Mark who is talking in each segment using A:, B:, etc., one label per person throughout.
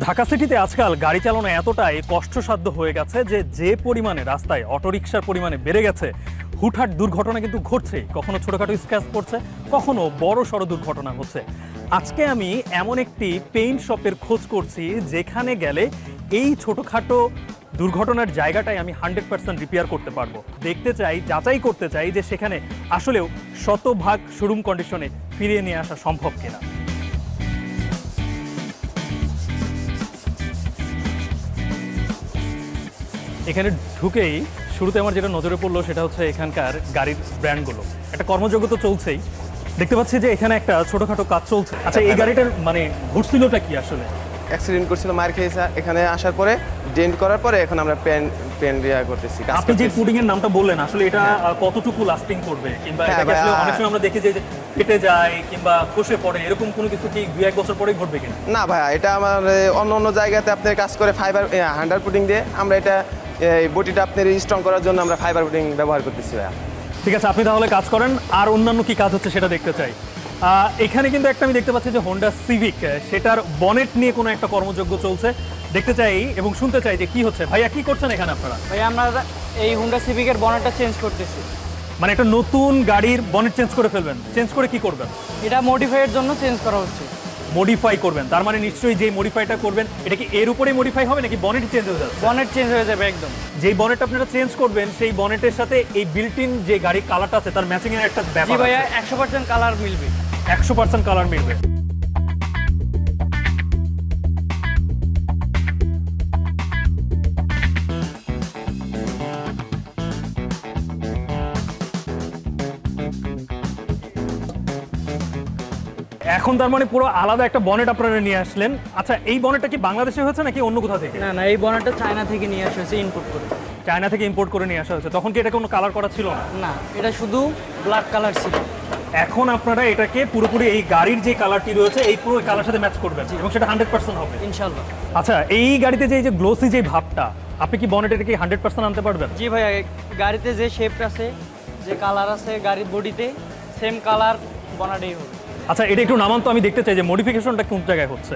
A: ঢাকা সিটিতে আজকাল গাড়ি চালানো এতটাই কষ্টসাধ্য হয়ে গেছে যে পরিমাণে রাস্তায় অটোরিকশার পরিমাণে বেড়ে গেছে, হুটহাট দুর্ঘটনা কিন্তু ঘটছেই। কখনো ছোটখাটো স্ক্র্যাচ পড়ছে, কখনো বড় সড় দুর্ঘটনা হচ্ছে। আজকে আমি এমন একটি পেইন্ট শপের খোঁজ করছি যেখানে গেলে এই ছোটখাটো দুর্ঘটনার জায়গাটাই আমি 100% রিপেয়ার করতে পারবো। দেখতে চাই, যাচাই করতে চাই যে সেখানে আসলেও শতভাগ শোরুম কন্ডিশনে ফিরিয়ে নিয়ে আসা সম্ভব কিনা। এখানে ঢুকেই শুরুতে আমার যেটা নজরে পড়লো সেটা হচ্ছে এখানকার গাড়ির ব্র্যান্ডগুলো। একটা কর্মযোগ্য তো চলছেই, দেখতে পাচ্ছি যে এখানে একটা ছোটখাটো কাজ চলছে। আচ্ছা, এই গাড়িটার মানে ঘটছিলটা কি আসলে?
B: অ্যাক্সিডেন্ট করছিল, মার খেয়েছে। এখানে আসার পরে ডেন্ট করার পরে এখন আমরা পেন রিয়া করতেছি।
A: আপনি যে পুডিং এর নামটা বললেন, আসলে এটা কতটুকু লাস্টিং করবে, কিংবা এটা আসলে অনেক সময় আমরা দেখি যে ফেটে যায় কিংবা খসে পড়ে, এরকম কোনো কিছু কি 2-1 বছর পরেই ঘটবে কিনা?
B: না ভাইয়া, এটা আমার অন্য জায়গাতে আপনার কাজ করে ফাইবার হান্ডার পুডিং দিয়ে, আমরা এটা এই বডিটা আপনার স্ট্রং করার জন্য আমরা ফাইবার পুডিং ব্যবহার করতেছি ভাইয়া।
A: ঠিক আছে, আপনি তাহলে কাজ করেন, আর অন্যান্য কি কাজ হচ্ছে সেটা দেখতে চাই। এখানে কিন্তু একটা আমি দেখতে পাচ্ছি যে হোন্ডা সিভিক, সেটার বনেট নিয়ে কোনো একটা কর্মযজ্ঞ চলছে। দেখতে চাই এবং শুনতে চাই যে কি হচ্ছে। ভাইয়া কি করছেন এখানে আপনারা?
C: ভাইয়া আমরা এই হোন্ডা সিভিকের বনেটটা চেঞ্জ করতেছি।
A: মানে একটা নতুন গাড়ির বনেট চেঞ্জ করে ফেলবেন? চেঞ্জ করে কি করবেন?
C: এটা মডিফাইয়ের জন্য চেঞ্জ করা হচ্ছে।
A: মডিফাই করবেন, তার মানে নিশ্চয়ই যে মডিফাইটা করবেন এটা কি এর উপরেই মডিফাই হবে নাকি বনেট চেঞ্জ হয়ে যাবে?
C: বনেট চেঞ্জ হয়ে যাবে একদম।
A: যেই বনেট আপনারা চেঞ্জ করবেন সেই বনেটের সাথে এই বিল্ট ইন যে গাড়ির কালারটা আছে তার ম্যাচিং এর একটা ব্যাপার।
C: জি ভাইয়া, 100% কালার মিলবে।
A: 100% কালার মিলবে। এখন তার মানে পুরো আলাদা একটা বনেট আপনারা নিয়ে আসলেন। আচ্ছা, এই বনেটটা কি বাংলাদেশে হয়েছে নাকি অন্য কোথা থেকে?
C: না, এই বনেটটা চায়না থেকে নিয়ে আসা হয়েছে, ইম্পোর্ট করে।
A: চায়না থেকে ইম্পোর্ট করে নিয়ে আসা হয়েছে। তখন কি এটা কোনো কালার করা ছিল না?
C: না, এটা শুধু ব্ল্যাক কালার ছিল।
A: এখন আপনারা এটাকে পুরোপুরি এই গাড়ির যে কালারটি রয়েছে এই পুরো কালার সাথে ম্যাচ করবেন এবং সেটা 100% হবে
C: ইনশাআল্লাহ।
A: আচ্ছা, এই গাড়িতে যে গ্লোসি যে ভাবটা, আপনি কি বনেটে কি 100% আনতে পারবেন?
C: জি ভাইয়া, গাড়িতে যে শেপটা আছে, যে কালার আছে গাড়ির বডিতে, সেম কালার বনেটেই হবে।
A: আচ্ছা, এটা একটু নামান তো, আমি দেখতে চাই যে মডিফিকেশনটা কোন জায়গায় হচ্ছে।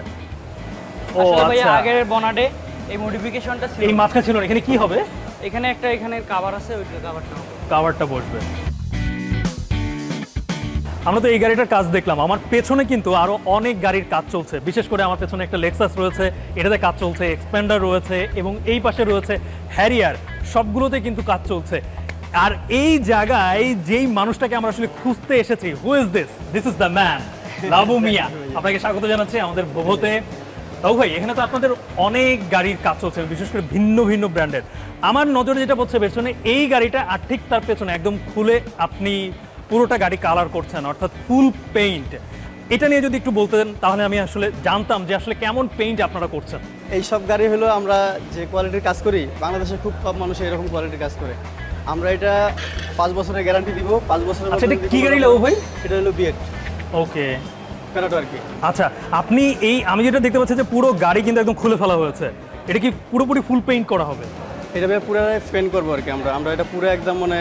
A: ও
C: ভাইয়া,
A: আচ্ছা,
C: আগের বনেটে এই মডিফিকেশনটা ছিল।
A: এই মাঝখানে ছিল না। এখানে কি হবে?
C: এখানে একটা এখানে কভার আছে, ওইটা
A: কভারটা বসবে। আমরা তো এই গাড়িটার কাজ দেখলাম, আমার পেছনে কিন্তু আরো অনেক গাড়ির কাজ চলছে। বিশেষ করে আমার পেছনে একটা লেক্সাস রয়েছে, এটাতে কাজ চলছে, এক্সপ্যান্ডার রয়েছে এবং এই পাশে রয়েছে হ্যারিয়ার, সবগুলোতে কিন্তু কাজ চলছে। আর এই জায়গায় যেই মানুষটাকে আমরা আসলে খুঁজতে এসেছি, who is this? This is the man, Labu Mia. আপনাকে স্বাগত জানাচ্ছি আমাদের ভোভোতে। তাও ভাই, এখানে তো আপনাদের অনেক গাড়ির কাজ চলছে, বিশেষ করে ভিন্ন ভিন্ন ব্র্যান্ডের। আমার নজরে যেটা পড়ছে পেছনে, এই গাড়িটা আর ঠিক তার পেছনে একদম খুলে আপনি পুরোটা গাড়ি কালার করছেন, অর্থাৎ ফুল পেইন্ট। এটা নিয়ে যদি একটু বলতেন তাহলে আমি আসলে জানতাম যে আসলে কেমন পেইন্ট আপনারা করছেন।
D: এই সব গাড়ি হলো আমরা যে কোয়ালিটির কাজ করি, বাংলাদেশে খুব কম মানুষ এরকম কোয়ালিটির কাজ করে। আমরা এটা 5 বছরের গ্যারান্টি দিব। 5 বছরের।
A: আচ্ছা, এটা কি গাড়ি লাগবে ভাই?
D: এটা হলো বিএট।
A: ওকে,
D: প্যারাটো আর কি।
A: আচ্ছা, আপনি আমি যেটা দেখতে পাচ্ছি যে পুরো গাড়ি কিন্তু একদম খুলে ফেলা হয়েছে, এটা কি পুরোপুরি ফুল পেইন্ট করা হবে?
D: এটা পুরো পেইন্ট করবো আর কি। আমরা এটা পুরো একদম মানে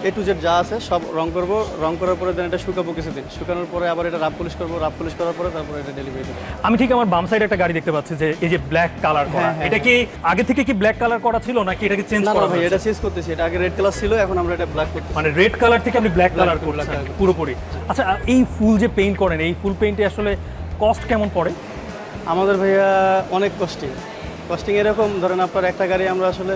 D: A to Z যা আছে সব রং করবো। রং করার পরে দেন এটা শুকাবো কিছুদিন। শুকানোর পরে আবার এটা রাব পলিশ করবো। রাব পলিশ করার পরে তারপরে এটা ডেলিভারি দেবো।
A: আমি ঠিক আমার বাম সাইডে একটা গাড়ি দেখতে পাচ্ছি যে এই যে ব্ল্যাক কালার করা, এটা কি আগে থেকে কি ব্ল্যাক কালার করা ছিল নাকি এটাকে চেঞ্জ করা
D: হয়েছে? এটা চেঞ্জ করতেছি। এটা আগে রেড কালার ছিল, এখন আমরা এটা ব্ল্যাক করতেছি।
A: মানে রেড কালার থেকে আপনি ব্ল্যাক কালার করছেন পুরোপুরি। আচ্ছা, এই ফুল যে পেইন্ট করেন, এই ফুল পেইন্টে আসলে কস্ট কেমন পড়ে?
D: আমাদের ভাইয়া অনেক কস্টিং এরকম ধরেন আপনার একটা গাড়ি আমরা আসলে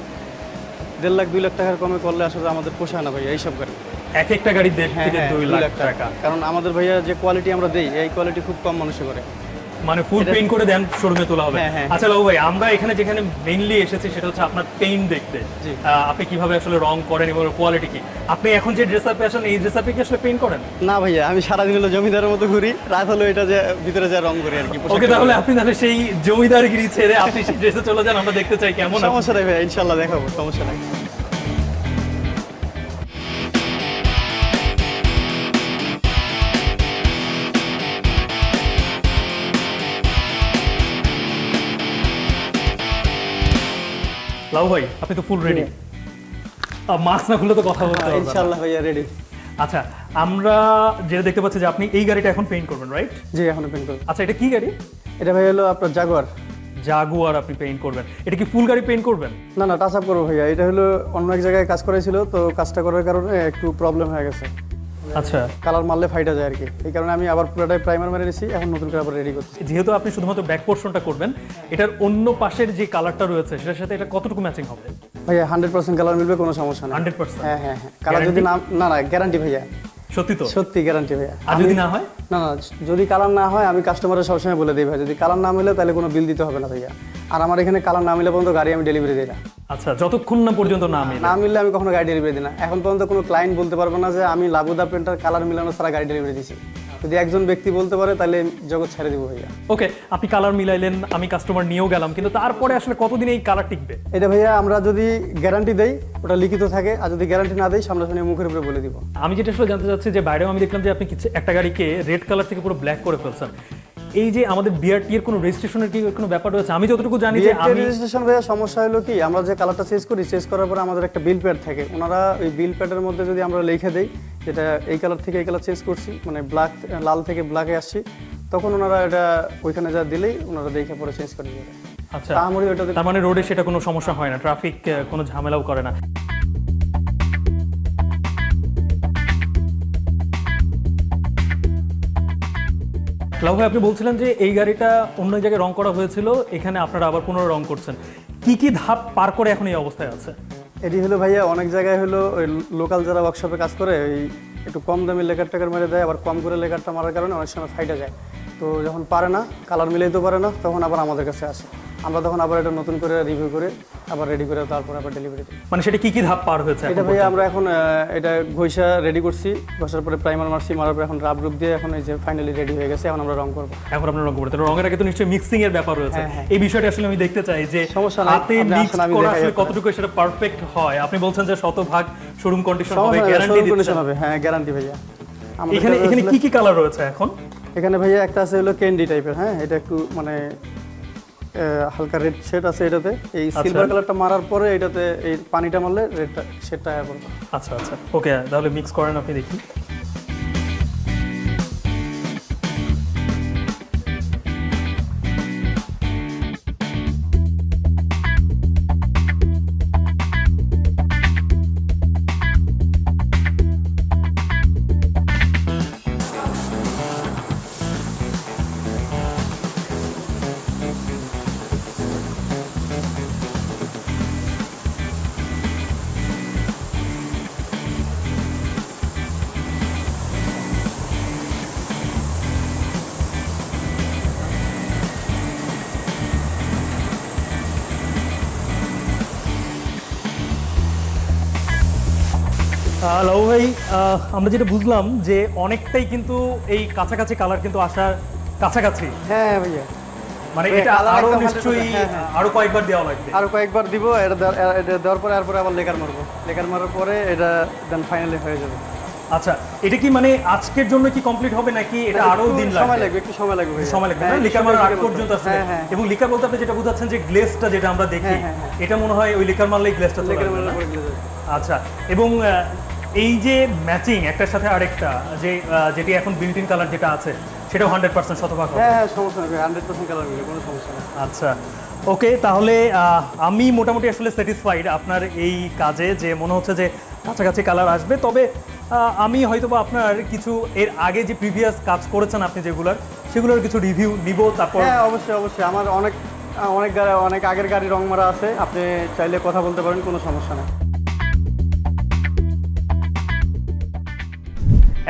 D: 1.5 লাখ 2 লাখ টাকার কমে করলে আসলে আমাদের পোষায় না ভাইয়া এইসব গাড়ি।
A: একটা গাড়ি 1.5 থেকে 2 লাখ টাকা।
D: কারণ আমাদের ভাইয়া যে কোয়ালিটি আমরা দেই, এই কোয়ালিটি খুব কম মানুষে করে।
A: মানে ফুল পেইন্ট করে দেন, শোরুমে তোলা হবে। আচ্ছা লাউ ভাই, আমরা এখানে যেখানে মেইনলি এসেছি সেটা হচ্ছে আপনার পেইন্ট দেখতে। আপনি কিভাবে আসলে রং করেন এবং কোয়ালিটি কি? আপনি এখন যে ড্রেস আপে আসেন, এই ড্রেস আপে কি আসলে পেইন্ট করেন?
D: না ভাইয়া, আমি সারাদিন হলো জমিদারের মতো ঘুরি, রাত হলো এটা যে ভিতরে যা রং করি আর কি।
A: ওকে, তাহলে আপনি সেই জমিদারগিরি ছেড়ে আপনি সেই ড্রেসে চলে যান, আমরা দেখতে চাই কেমন।
D: সমস্যা নাই ভাইয়া, ইনশাআল্লাহ দেখাবো, সমস্যা নাই।
A: লাউ ভাই, আপনি তো ফুল রেডি, মাস্ক না খুললে তো কথা বলতে হবে।
D: ইনশাআল্লাহ ভাইয়া রেডি।
A: আচ্ছা, আমরা যেটা দেখতে পাচ্ছি যে আপনি এই গাড়িটা এখন পেইন্ট করবেন, রাইট?
D: জি, এখন পেইন্ট করব।
A: আচ্ছা, এটা কি গাড়ি?
D: এটা ভাই হলো আপনার জাগুয়ার।
A: জাগুয়ার আপনি পেইন্ট করবেন, এটা কি ফুল গাড়ি পেইন্ট করবেন?
D: না না, টাচ আপ করবো ভাইয়া। এটা হলো অন্য এক জায়গায় কাজ করেছিল, তো কাজটা করার কারণে একটু প্রবলেম হয়ে গেছে,
A: আচ্ছা।
D: কালার মারলে ফাইটা যায় আর কি। এই কারণে আমি আবার পুরোটাই প্রাইমার মেরে নিয়েছি, এখন নতুন করে আবার রেডি করছি।
A: যেহেতু আপনি শুধুমাত্র ব্যাক পোর্শনটা করবেন, এটার অন্য পাশের যে কালারটা রয়েছে সেটার সাথে এটা কতটুকু ম্যাচিং হবে?
D: ভাইয়া 100% কালার মিলবে, কোনো সমস্যা নেই।
A: 100%?
D: হ্যাঁ হ্যাঁ হ্যাঁ, কালার যদি না না না গ্যারান্টি ভাইয়া,
A: সত্যি তো?
D: সত্যি গ্যারান্টি ভাইয়া।
A: আর যদি না হয়?
D: না না, যদি কালার না হয় আমি কাস্টমারের সবসময় বলে দিই ভাই, যদি কালার না মিলে তাহলে কোনো বিল দিতে হবে না ভাইয়া। আর আমার এখানে কালার না মিলে পর্যন্ত গাড়ি আমি ডেলিভারি দিই না।
A: আচ্ছা, যতক্ষণ না পর্যন্ত না মিলে?
D: না মিললে আমি কখনো গাড়ি ডেলিভারি দিই না। এখন পর্যন্ত কোনো ক্লায়েন্ট বলতে পারবে না যে আমি লাবুদা পেন্টার কালার মিলানো ছাড়া গাড়ি ডেলিভারি দিছি। যদি একজন ব্যক্তি বলতে পারে তাহলে জগৎ ছেড়ে দিব ভাইয়া।
A: ওকে, আপনি কালার মিলাইলেন, আমি কাস্টমার নিয়েও গেলাম, কিন্তু তারপরে আসলে কতদিন এই কালার টিকবে?
D: এটা ভাইয়া আমরা যদি গ্যারান্টি দেই ওটা লিখিত থাকে, আর যদি গ্যারান্টি না দেই সামনাসামনি মুখের উপরে বলে দিব।
A: আমি যেটা আসলে জানতে চাচ্ছি যে বাইরেও আমি দেখলাম যে আপনি একটা গাড়িকে রেড কালার থেকে পুরো ব্ল্যাক করে ফেলছেন, এই যে আমাদের বিআরটি এর কোনো রেজিস্ট্রেশনের কি কোনো ব্যাপার রয়েছে? আমি যতটুকু জানি যে আমি
D: রেজিস্ট্রেশন ভাইয়া সমস্যা হলো কি, আমরা যে কালারটা চেঞ্জ করি, চেঞ্জ করার পরে আমাদের একটা বিল প্যাড থাকে, ওনারা ওই বিল প্যাডের মধ্যে যদি আমরা লিখে দেই যেটা এই কালার থেকে এই কালার চেঞ্জ করছি, মানে ব্ল্যাক লাল থেকে ব্ল্যাকে আসছি, তখন ওনারা এটা ওইখানে যা দিলেই ওনারা দেখে পরে চেঞ্জ করে দেবে।
A: আচ্ছা, তার মানে রোডে সেটা কোনো সমস্যা হয় না, ট্রাফিক কোনো ঝামেলাও করে না। লাভ ভাই, আপনি বলছিলেন যে এই গাড়িটা অন্য জায়গায় রং করা হয়েছিল, এখানে আপনারা আবার পুনরায় রং করছেন, কি কি ধাপ পার করে এখন এই অবস্থায় আছে?
D: এটি হলো ভাইয়া অনেক জায়গায় হলো ওই লোকাল যারা ওয়ার্কশপে কাজ করে ওই একটু কম দামে লেকার টেকার মেরে দেয়, আবার কম করে লেকারটা মারার কারণে অনেক সময় ফাইটা যায়। তো যখন পারে না, কালার মিলাইতে পারে না, তখন আবার আমাদের কাছে আসে, আমরা তখন আবার এটা নতুন করে রিভিউ করে আবার রেডি করে তারপর আবার ডেলিভারি দিই।
A: মানে সেটা কি কি ধাপ পার হয়েছে?
D: এটা ভাইয়া আমরা এখন এটা ঘষা রেডি করছি, ঘষার পরে প্রাইমার মারছি, মারার পরে এখন রাব রূপ দিয়ে এখন এই যে ফাইনালি রেডি হয়ে গেছে, এখন আমরা রং করবো।
A: এখন আপনারা রং করবেন, রঙের আগে তো নিশ্চয়ই মিক্সিং এর ব্যাপার রয়েছে। এই বিষয়টা আসলে আমি দেখতে চাই যে হাতে মিক্স করা আসলে কতটুকু সেটা পারফেক্ট হয়। আপনি বলছেন যে শতভাগ শোরুম কন্ডিশন হবে, গ্যারান্টি দিচ্ছেন?
D: হ্যাঁ গ্যারান্টি ভাইয়া।
A: এখানে কি কি কালার রয়েছে এখন?
D: এখানে ভাইয়া একটা আছে হলো ক্যান্ডি টাইপের, হ্যাঁ এটা একটু মানে হালকা রেড শেড আছে এটাতে। এই সিলভার কালারটা মারার পরে এটাতে এই পানিটা মারলে রেডটা শেডটা আয়া পড়বে।
A: আচ্ছা আচ্ছা, ওকে, তাহলে মিক্স করেন আপনি, দেখি। লাউ ভাই, আমরা যেটা বুঝলাম যে অনেকটাই কিন্তু এই কাছাকাছি কালার কিন্তু আসার কাছাকাছি।
D: হ্যাঁ ভাইয়া,
A: মানে এটা আরো নিশ্চয়ই আরো কয়েকবার দেওয়া লাগবে।
D: আরো কয়েকবার দিব, এটা দেওয়ার পরে আবার লেকার মারবো, লেকার মারার পরে এটা দেন ফাইনালি হয়ে যাবে।
A: আচ্ছা, এটা কি মানে আজকের জন্য কি কমপ্লিট হবে নাকি এটা আরো দিন লাগবে?
D: সময় লাগবে, একটু সময় লাগবে,
A: সময় লাগবে না লিকার মারার আগ পর্যন্ত আসলে? এবং লিকার বলতে আপনি যেটা বোঝাচ্ছেন যে গ্লেজটা যেটা আমরা দেখি, এটা মনে হয় ওই লিকার মারলেই গ্লেজটা চলে আসবে। আচ্ছা, এবং এই যে ম্যাচিং একটার সাথে আরেকটা, যে যেটি এখন বিল্ট ইন কালার যেটা আছে সেটাও 100% শতভাগ হবে?
D: হ্যাঁ সমস্যা নেই, 100% কালার মিলে, কোনো সমস্যা নেই।
A: আচ্ছা, ওকে, তাহলে আমি মোটামুটি আসলে স্যাটিসফাইড আপনার এই কাজে, যে মনে হচ্ছে যে কাছাকাছি কালার আসবে। তবে আমি হয়তোবা আপনার কিছু এর আগে যে প্রিভিয়াস কাজ করেছেন আপনি সেগুলোর কিছু রিভিউ নিব তারপর।
D: হ্যাঁ অবশ্যই অবশ্যই, আমার অনেক আগের গাড়ি রং মারা আছে, আপনি চাইলে কথা বলতে পারেন, কোনো সমস্যা নেই।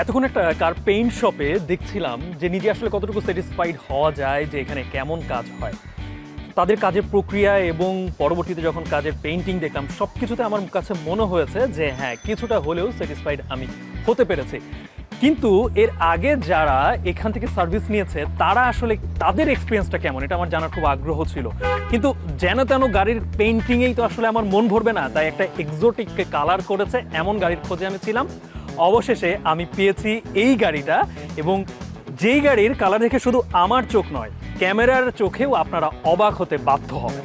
A: এতক্ষণ একটা কার পেইন্ট শপে দেখছিলাম যে নিজে আসলে কতটুকু স্যাটিসফাইড হওয়া যায় যে এখানে কেমন কাজ হয়, তাদের কাজের প্রক্রিয়া এবং পরবর্তীতে যখন কাজের পেইন্টিং দেখলাম, সব কিছুতে আমার কাছে মনে হয়েছে যে হ্যাঁ, কিছুটা হলেও স্যাটিসফাইড আমি হতে পেরেছি। কিন্তু এর আগে যারা এখান থেকে সার্ভিস নিয়েছে তারা আসলে তাদের এক্সপিরিয়েন্সটা কেমন, এটা আমার জানার খুব আগ্রহ ছিল। কিন্তু যেন তেন গাড়ির পেইন্টিংয়েই তো আসলে আমার মন ভরবে না, তাই একটা এক্সোটিক কালার করেছে এমন গাড়ির খোঁজে আমি ছিলাম। অবশেষে আমি পেয়েছি এই গাড়িটা, এবং যেই গাড়ির কালার দেখে শুধু আমার চোখ নয়, ক্যামেরার চোখেও আপনারা অবাক হতে বাধ্য হবেন।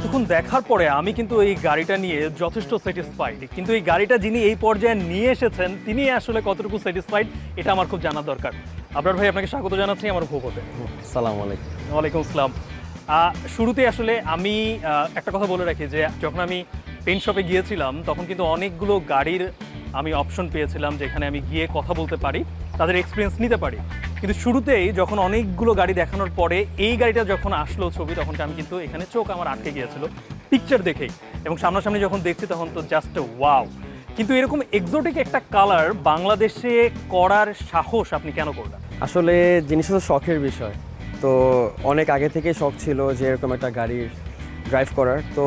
A: এতক্ষণ দেখার পরে আমি কিন্তু এই গাড়িটা নিয়ে যথেষ্ট স্যাটিসফাইড, কিন্তু এই গাড়িটা যিনি এই পর্যায়ে নিয়ে এসেছেন তিনি আসলে কতটুকু স্যাটিসফাইড এটা আমার খুব জানার দরকার। আবরার ভাই, আপনাকে স্বাগত জানাচ্ছি আমার ভোগতে।
E: সালাম আলাইকুম।
A: ওয়ালাইকুম আসসালাম। শুরুতে আসলে আমি একটা কথা বলে রাখি যে যখন আমি পেইন্ট শপে গিয়েছিলাম তখন কিন্তু অনেকগুলো গাড়ির আমি অপশন পেয়েছিলাম যেখানে আমি গিয়ে কথা বলতে পারি, তাদের এক্সপিরিয়েন্স নিতে পারি। কিন্তু শুরুতেই যখন অনেকগুলো গাড়ি দেখানোর পরে এই গাড়িটা যখন আসলো ছবি, তখন আমি কিন্তু এখানে চোখ আমার আটকে গিয়েছিল পিকচার দেখেই, এবং সামনাসামনি যখন দেখছি তখন তো জাস্ট ওয়াও। কিন্তু এরকম এক্সোটিক একটা কালার বাংলাদেশে করার সাহস আপনি কেন করলেন?
E: আসলে জিনিসটা তো শখের বিষয়, তো অনেক আগে থেকে শখ ছিল যে এরকম একটা গাড়ির ড্রাইভ করার। তো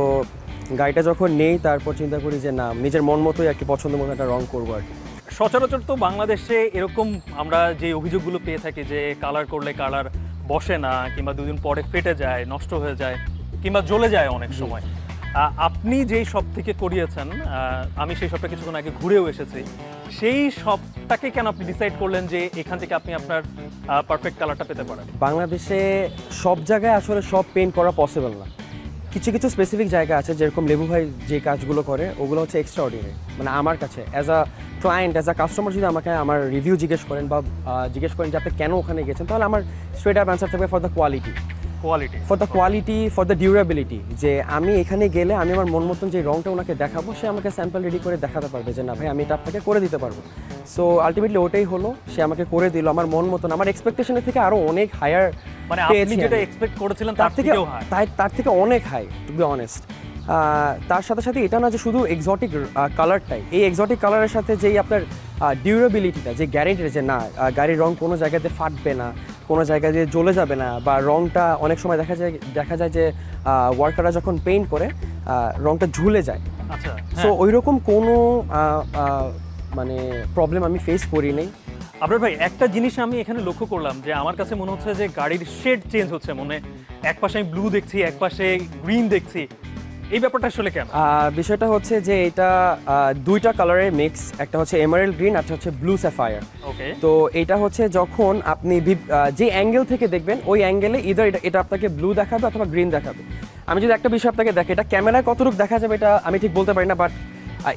E: গাড়িটা যখন নেই তারপর চিন্তা করি যে না, নিজের মন মতোই আর কি, পছন্দ মতো একটা রং করবো আর কি।
A: সচরাচর তো বাংলাদেশে এরকম আমরা যে অভিযোগগুলো পেয়ে থাকি যে কালার করলে কালার বসে না, কিংবা দুদিন পরে ফেটে যায়, নষ্ট হয়ে যায়, কিংবা জ্বলে যায় অনেক সময়। আপনি যেই শপ থেকে করিয়েছেন, আমি সেই শপটা কিছুক্ষণ আগে ঘুরেও এসেছি, সেই শপটাকে কেন আপনি ডিসাইড করলেন যে এখান থেকে আপনি আপনার পারফেক্ট কালারটা পেতে পারেন?
E: বাংলাদেশে সব জায়গায় আসলে সব পেইন্ট করা পসিবল না। কিছু কিছু স্পেসিফিক জায়গা আছে, যেরকম লেবু ভাই যে কাজগুলো করে ওগুলো হচ্ছে এক্সট্রা অর্ডিনারি। মানে আমার কাছে as a client, as a customer যদি আমাকে আমার রিভিউ জিজ্ঞেস করেন বা জিজ্ঞেস করেন যে আপনি কেন ওখানে গেছেন, তাহলে আমার স্ট্রেট আপ অ্যান্সার থাকবে for the quality, for the durability. যে আমি এখানে গেলে আমি আমার মন মতন যে রংটা ওনাকে দেখাবো, সে আমাকে স্যাম্পল রেডি করে দেখাতে পারবে যে না ভাই আমি এটা আপনাকে করে দিতে পারবো। সো আলটিমেটলি ওটাই হলো, সে আমাকে করে দিল আমার মন মতন, আমার এক্সপেকটেশনের থেকে আরও অনেক হায়ার,
A: মানে আপনি যেটা এক্সপেক্ট করেছিলেন
E: তার থেকে অনেক হাই, টু বি অনেস্ট। তার সাথে সাথে এটা না যে শুধু এক্সোটিক কালারটাই, এই এক্সোটিক কালারের সাথে যেই আপনার ডিউরেবিলিটিটা, যে গ্যারেন্টি যে না গাড়ির রং কোনো জায়গাতে ফাটবে না, কোনো জায়গায় দিয়ে জ্বলে যাবে না, বা রংটা অনেক সময় দেখা যায় যে ওয়ার্কাররা যখন পেইন্ট করে রংটা ঝুলে যায়।
A: আচ্ছা,
E: সো ওই রকম কোনো মানে প্রবলেম আমি ফেস করি নাই।
A: আবরার ভাই, একটা জিনিস আমি এখানে লক্ষ্য করলাম যে আমার কাছে মনে হচ্ছে যে গাড়ির শেড চেঞ্জ হচ্ছে, মানে এক পাশে আমি ব্লু দেখছি, এক পাশে গ্রিন দেখছি, এই ব্যাপারটা আসলে কেন?
E: বিষয়টা হচ্ছে যে এটা দুইটা কালারের মিক্স, একটা হচ্ছে এমারেল্ড গ্রিন, একটা হচ্ছে ব্লু স্যাফায়ার।
A: ওকে।
E: তো এটা হচ্ছে যখন আপনি যে অ্যাঙ্গেল থেকে দেখবেন ওই অ্যাঙ্গেলে ইদার এটা আপনাকে ব্লু দেখাবে অথবা গ্রিন দেখাবে। আমি যদি একটা বিষয় আপনাকে দেখি, এটা ক্যামেরায় কতটুকু দেখা যাবে এটা আমি ঠিক বলতে পারি না, বাট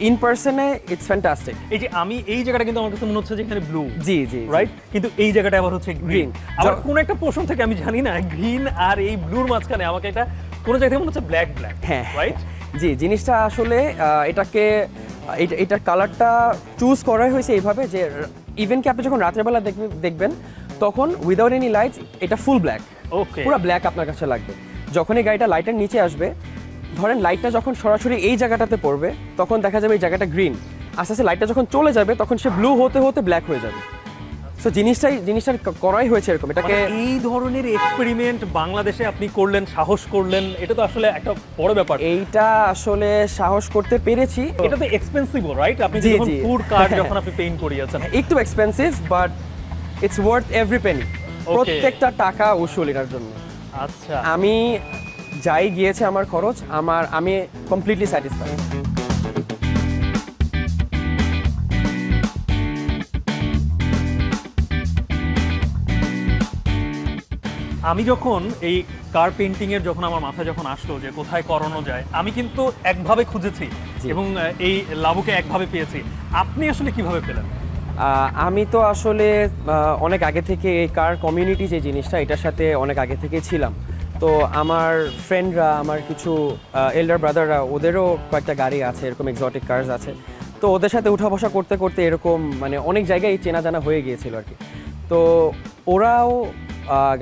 E: ইন পার্সনে ইটস ফ্যান্টাস্টিক।
A: এই যে আমি এই জায়গাটা কিন্তু আমার কাছে মনে হচ্ছে যে এখানে ব্লু,
E: জি জি
A: রাইট, কিন্তু এই জায়গাটা আবার হচ্ছে গ্রিন। আবার কোন একটা পোর্শন থেকে আমি জানি না, গ্রিন আর এই ব্লুর মাঝখানে আমাকে এটা কোন জায়গা থেকে মনে হচ্ছে ব্ল্যাক,
E: হ্যাঁ
A: রাইট।
E: জি, জিনিসটা আসলে এটাকে এটার কালারটা চুজ করাই হয়েছে এইভাবে যে ইভেন কি আপনি যখন রাতের বেলা দেখবেন তখন উইদাউট এনি লাইটস এটা ফুল ব্ল্যাক,
A: ওকে,
E: পুরো ব্ল্যাক আপনার কাছে লাগবে। যখন এই গাড়িটা লাইটের নিচে আসবে, ধরেন লাইটটা যখন সরাসরি এই জায়গাটাতে পড়বে তখন দেখা যাবে এই জায়গাটা গ্রিন, আস্তে আস্তে লাইটটা যখন চলে যাবে তখন সে ব্লু হতে হতে ব্ল্যাক হয়ে যাবে। সো জিনিসটা করাই হয়েছে এরকম। এটাকে
A: এই ধরনের এক্সপেরিমেন্ট বাংলাদেশে আপনি করলেন, সাহস করলেন, এটা তো আসলে একটা বড় ব্যাপার।
E: এইটা আসলে সাহস করতে পেরেছি।
A: এটা তো এক্সপেন্সিভ, রাইট? আপনি যখন ফুড কার্ড যখন আপনি পেইন্ট করিয়েছেন,
E: একটু expensive, but it's worth every Penney. প্রত্যেকটা টাকা উসুল এটার জন্য।
A: আচ্ছা,
E: আমি যাই গিয়েছে আমার খরচ, আমি কমপ্লিটলি স্যাটিসফাইড।
A: আমি যখন এই কার পেইন্টিং এর যখন আমার মাথায় যখন আসলো যে কোথায় করানো যায়, আমি কিন্তু একভাবে খুঁজেছি এবং এই লাবুকে একভাবে পেয়েছি। আপনি আসলে কিভাবে পেলেন?
E: আমি তো আসলে অনেক আগে থেকে এই কার কমিউনিটি যে জিনিসটা, এটার সাথে অনেক আগে থেকে ছিলাম। তো আমার ফ্রেন্ডরা, আমার কিছু এল্ডার ব্রাদাররা, ওদেরও কয়েকটা গাড়ি আছে, এরকম এক্সোটিক কার্স আছে। তো ওদের সাথে উঠা বসা করতে করতে এরকম মানে অনেক জায়গায় চেনা জানা হয়ে গিয়েছিল আর কি। তো ওরাও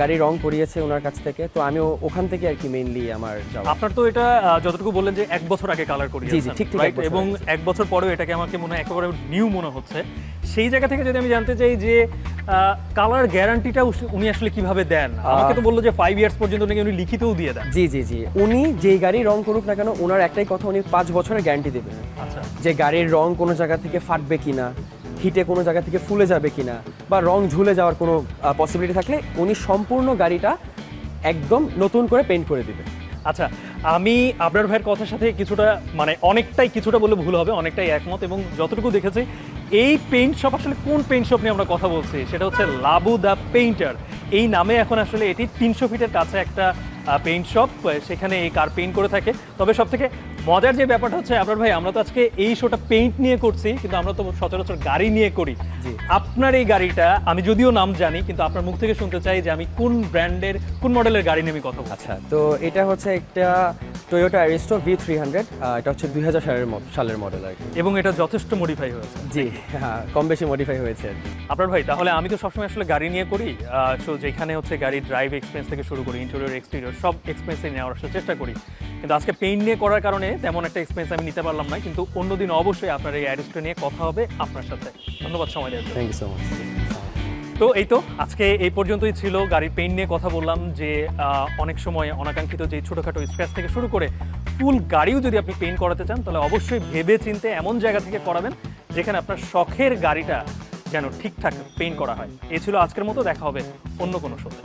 E: গাড়ি রং করিয়েছে ওনার কাছ থেকে, তো আমিও ওখান থেকে আর কি মেইনলি আমার যাওয়া।
A: আপনার তো এটা যতটুকু বললেন যে 1 বছর আগে কালার করিয়েছেন,
E: ঠিক
A: রাইট, এবং 1 বছর পরেও এটাকে আমাকে মনে হয় একেবারে নিউ মনে হচ্ছে। সেই জায়গা থেকে যদি আমি জানতে চাই যে কালার গ্যারান্টিটা উনি আসলে কিভাবে দেন? আমাকে তো বললো যে 5 ইয়ার্স পর্যন্ত নাকি উনি লিখিতও দিয়ে দেন।
E: জি জি জি, উনি যেই গাড়ি রং করুক না কেন ওনার একটাই কথা, উনি 5 বছরের গ্যারান্টি দেবেন।
A: আচ্ছা,
E: যে গাড়ির রং কোনো জায়গা থেকে ফাটবে কিনা, হিটে কোনো জায়গা থেকে ফুলে যাবে কিনা, বা রং ঝুলে যাওয়ার কোনো পসিবিলিটি থাকলে উনি সম্পূর্ণ গাড়িটা একদম নতুন করে পেইন্ট করে দিবে।
A: আচ্ছা, আমি আবরার ভাইয়ের কথার সাথে কিছুটা মানে অনেকটাই, কিছুটা বলে ভুল হবে, অনেকটাই একমত। এবং যতটুকু দেখেছি এই পেইন্ট শপ আসলে কোন পেইন্ট শপ নিয়ে আমরা কথা বলছি, সেটা হচ্ছে লাবু দ্য পেইন্টার। এই নামে এখন আসলে এটি 300 ফিটের কাছে একটা পেইন্ট শপ, সেখানে এই কার পেইন্ট করে থাকে। তবে সব থেকে মজার যে ব্যাপারটা হচ্ছে আবরার ভাই, আমরা তো আজকে এই শোটা পেইন্ট নিয়ে করছি, কিন্তু আমরা তো সচরাচর গাড়ি নিয়ে করি। আপনার এই গাড়িটা আমি যদিও নাম জানি, কিন্তু আপনার মুখ থেকে শুনতে চাই যে আমি কোন ব্র্যান্ডের কোন মডেলের গাড়ি নিয়ে আমি কথা বলছি।
E: আচ্ছা, তো এটা হচ্ছে একটা টয়োটা অ্যারিস্টো V300, এটা হচ্ছে 2000 সালের মডেল আর কি।
A: এবং এটা যথেষ্ট মডিফাই হয়েছে।
E: জি হ্যাঁ, কম বেশি মডিফাই হয়েছে আর কি।
A: আপনার ভাই, তাহলে আমি তো সবসময় আসলে গাড়ি নিয়ে করি, সো যেখানে হচ্ছে গাড়ির ড্রাইভ এক্সপিরিয়েন্স থেকে শুরু করি, ইন্টেরিয়র এক্সটেরিয়র সব এক্সপিরিয়েন্স নেওয়ার আসলে চেষ্টা করি। কিন্তু আজকে পেইন্ট নিয়ে করার কারণে তেমন একটা এক্সপিরিয়েন্স আমি নিতে পারলাম না, কিন্তু অন্যদিন অবশ্যই আপনার এই অ্যারিস্টো নিয়ে কথা হবে আপনার সাথে। ধন্যবাদ সময় দেওয়ার জন্য।
E: Thank you so much.
A: তো এই তো আজকে এই পর্যন্তই ছিল। গাড়ির পেইন্ট নিয়ে কথা বললাম যে অনেক সময় অনাকাঙ্ক্ষিত যে ছোটোখাটো স্ক্র্যাচ থেকে শুরু করে ফুল গাড়িও যদি আপনি পেইন্ট করাতে চান, তাহলে অবশ্যই ভেবে চিন্তে এমন জায়গা থেকে করাবেন যেখানে আপনার শখের গাড়িটা যেন ঠিকঠাক পেইন্ট করা হয়। এই ছিল আজকের মতো, দেখা হবে অন্য কোনো শোতে।